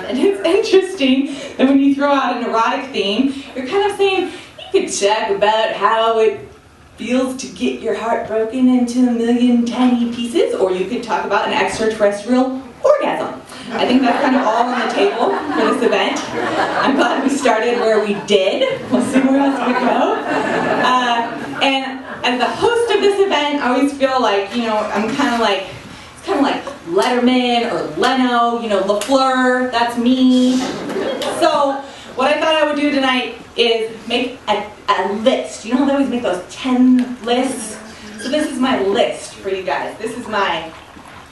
And it's interesting that when you throw out an erotic theme, you're kind of saying, you could talk about how it feels to get your heart broken into a million tiny pieces, or you could talk about an extraterrestrial orgasm. I think that's kind of all on the table for this event. I'm glad we started where we did. We'll see where else we go. And as the host of this event, I always feel like, you know, I'm kind of like Letterman or Leno, you know, Lafleur, that's me. So what I thought I would do tonight is make a list. You know how they always make those 10 lists? So this is my list for you guys. This is my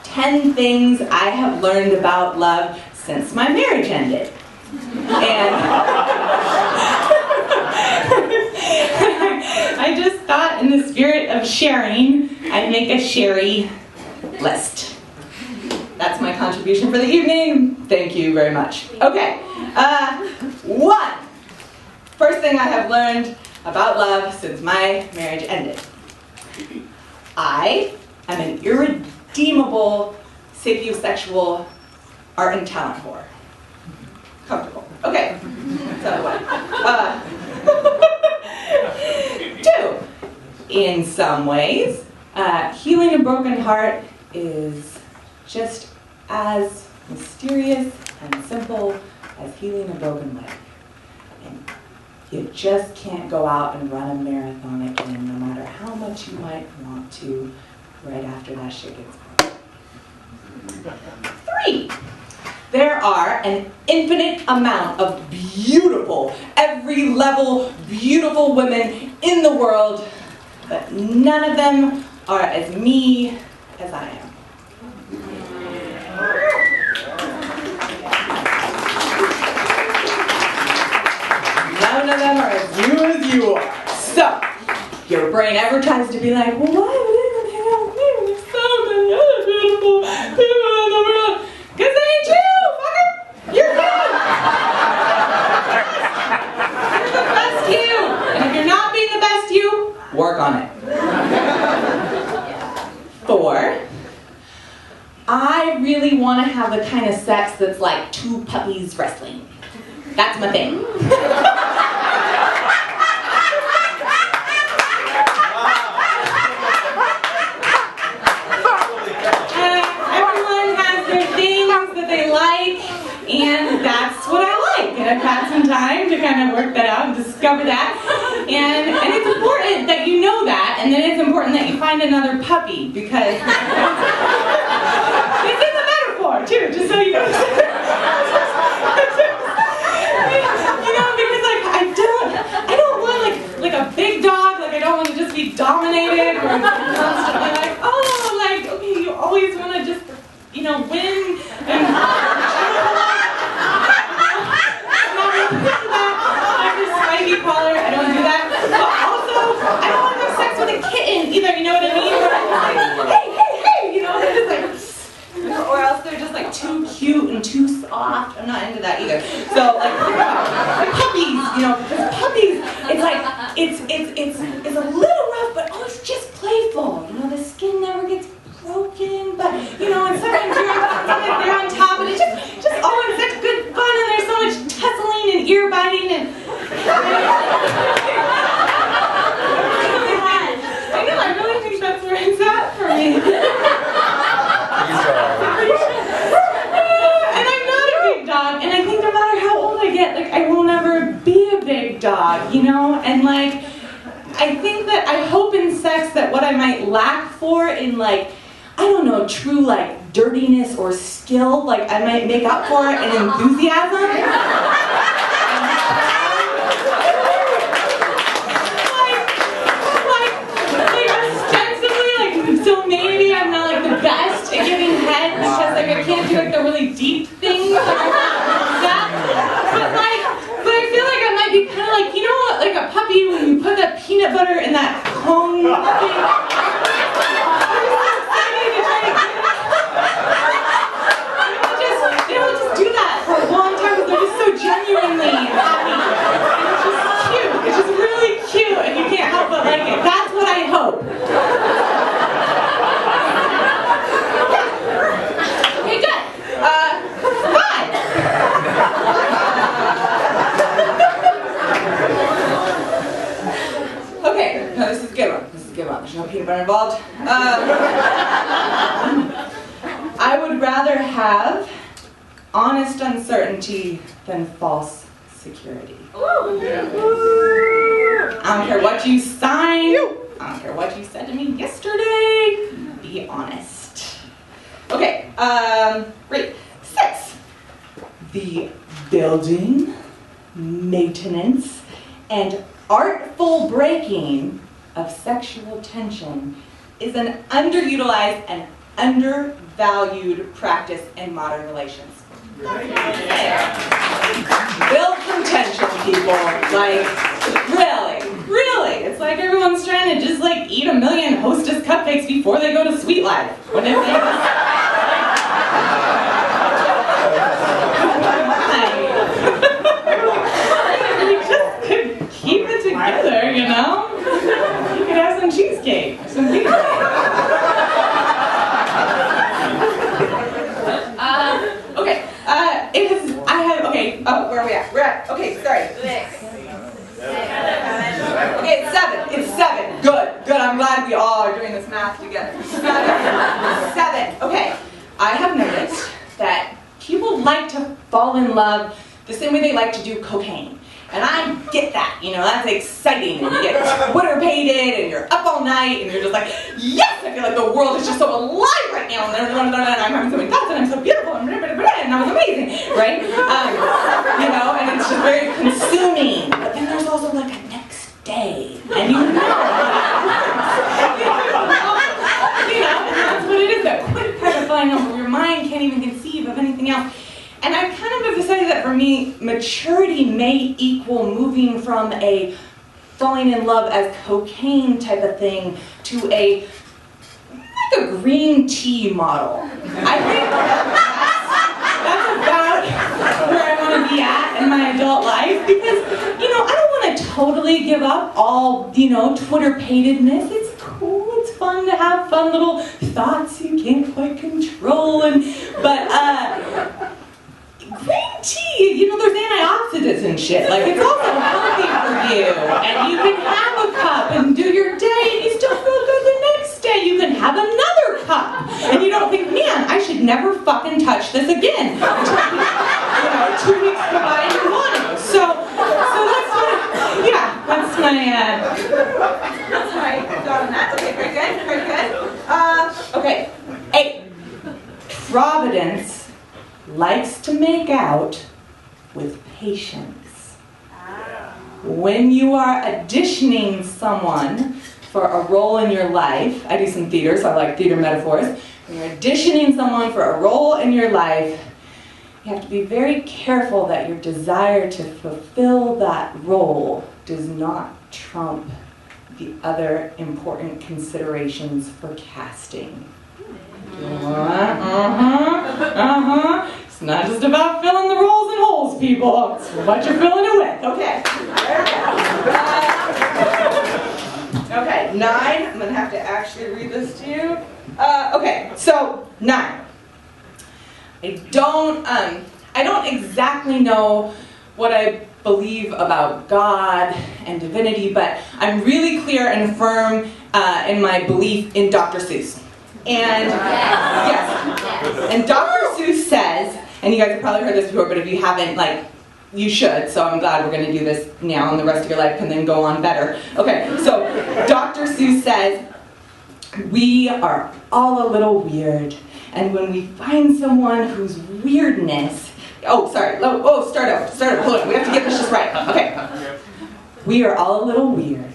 10 things I have learned about love since my marriage ended. And I just thought, in the spirit of sharing, I'd make a sherry list. That's my contribution for the evening. Thank you very much. Okay, one. First thing I have learned about love since my marriage ended. I am an irredeemable sapiosexual art and talent whore. Comfortable. Okay. So, two. In some ways, healing a broken heart is just as mysterious and simple as healing a broken leg. And you just can't go out and run a marathon again, no matter how much you might want to, right after that shit gets broken. 3. There are an infinite amount of beautiful, every level, beautiful women in the world, but none of them are as me as I am. None of them are as you are. So, your brain ever tries to be like, well, why would anyone hang out with me when there's so many other beautiful people in the world? Because they ain't you, fucker! You're you! You're the best you! And if you're not being the best you, work on it. 4. I really want to have the kind of sex that's like 2 puppies wrestling. That's my thing. Everyone has their things that they like, and that's what I like. And I've had some time to kind of work that out and discover that. And it's important that you know that, and then it's important that you find another puppy, because this is a metaphor too, just so you know. You know, because like I don't want like a big dog, like I don't want to just be dominated or constantly like, oh, like, okay, you always want to just, you know, win and I'm just spiky collar, I don't do that. But also, I don't want to have sex with a kitten either, you know what I mean? Like, hey, you know, they're just like, or else they're just like too cute and too soft. I'm not into that either. So like puppies, you know, because puppies, it's like it's a little rough, but oh, it's just playful. You know, the skin never gets broken, but you know, and sometimes they're on top, and it's just oh, it's such good fun, and there's so much tussling and ear biting and. I know, I really think that's where it's at for me. And I'm not a big dog, and I think no matter how old I get, like I will never be a big dog, you know? And like, I think that I hope in sex that what I might lack for in like, I don't know, true like dirtiness or skill, like I might make up for it in enthusiasm. So maybe I'm not like the best at giving head because like I can't do like the really deep things like that. But I feel like I might be kind of like, you know what, like a puppy when you put that peanut butter in that cone thing. They don't just do that for a long time because they're just so gentle. are involved. I would rather have honest uncertainty than false security. I don't care what you signed. I don't care what you said to me yesterday. Be honest. Okay, great. 6. The building, maintenance, and artful breaking of sexual tension is an underutilized and undervalued practice in modern relations. Build some tension, people. Like, really. It's like everyone's trying to just like eat a million Hostess cupcakes before they go to Sweet Life. When if they just could keep it together, you know? You could have some cheesecake, some pizza. Where are we at? We're at, okay, sorry. 6. Okay, it's 7. It's 7. Good. I'm glad we all are doing this math together. 7. Okay. I have noticed that people like to fall in love the same way they like to do cocaine. And I get that, you know, that's exciting. And you get Twitter-pated and you're up all night and you're just like, yes, I feel like the world is just so alive right now. And I'm having so many thoughts and I'm so beautiful and that was amazing, right? You know, and it's just very consuming. But then there's also like a next day. And you know, and that's what it is, that quick part of falling over. Your mind can't even conceive of anything else. And I kind of have decided that for me, maturity may equal moving from a falling in love as cocaine type of thing to like a green tea model. I think that's about where I want to be at in my adult life because, you know, I don't want to totally give up all, you know, Twitter-patedness. It's cool, it's fun to have fun little thoughts you can't quite control, but green tea, you know, there's antioxidants and shit. Like, it's also healthy for you. And you can have a cup and do your day and you still feel good the next day. You can have another cup. And you don't think, man, I should never fucking touch this again. You know, 2 weeks go by and you want to. So that's my thought on that. Okay, very good. Okay, 8. Providence likes to make out with patience. When you are auditioning someone for a role in your life, I do some theater, so I like theater metaphors. When you're auditioning someone for a role in your life, you have to be very careful that your desire to fulfill that role does not trump the other important considerations for casting. It's not just about filling the roles and holes, people. It's what you're filling it with. Okay. Okay, 9. I'm going to have to actually read this to you. Okay, so 9. I don't exactly know what I believe about God and divinity, but I'm really clear and firm in my belief in Dr. Seuss. And yes, and Dr. Seuss says, and you guys have probably heard this before, but if you haven't, like, you should, so I'm glad we're going to do this now and the rest of your life can then go on better. Okay, so Dr. Seuss says, we are all a little weird, and when we find someone whose weirdness, start over, hold on, we have to get this just right. Okay, we are all a little weird,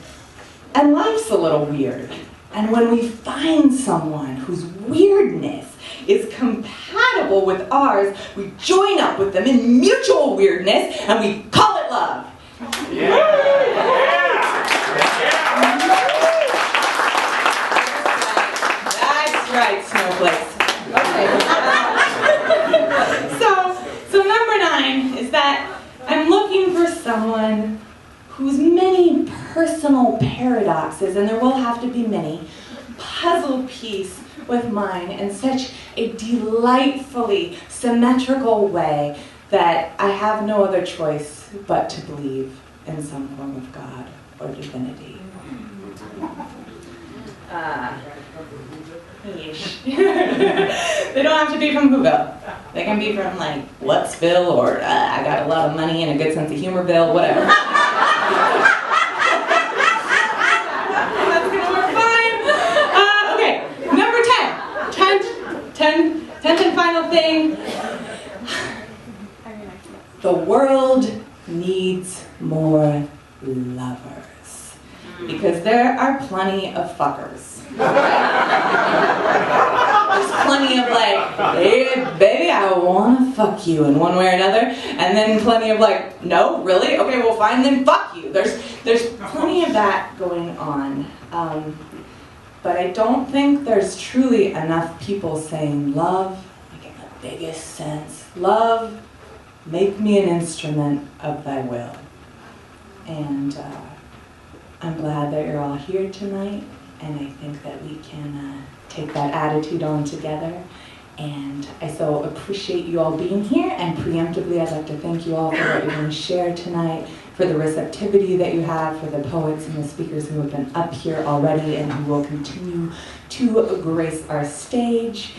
and life's a little weird. And when we find someone whose weirdness is compatible with ours, we join up with them in mutual weirdness, and we call it love. That's right, snowflakes. Okay. So number 9 is that I'm looking for someone whose many personal paradoxes, and there will have to be many, puzzle piece with mine in such a delightfully symmetrical way that I have no other choice but to believe in some form of God or divinity. Yeesh. They don't have to be from Whoville. They can be from like What'sville or I got a lot of money and a good sense of humorville, whatever. That's gonna work fine. Okay, number 10. 10th and final thing. The world needs more lovers. Because there are plenty of fuckers. There's plenty of like, hey baby, I wanna fuck you in one way or another, and then plenty of like, no, really? Okay, well fine, then fuck you. There's plenty of that going on. But I don't think there's truly enough people saying love, like in the biggest sense. Love, make me an instrument of thy will. And I'm glad that you're all here tonight, and I think that we can take that attitude on together. And I so appreciate you all being here, and preemptively I'd like to thank you all for what you're going to share tonight, for the receptivity that you have, for the poets and the speakers who have been up here already and who will continue to grace our stage.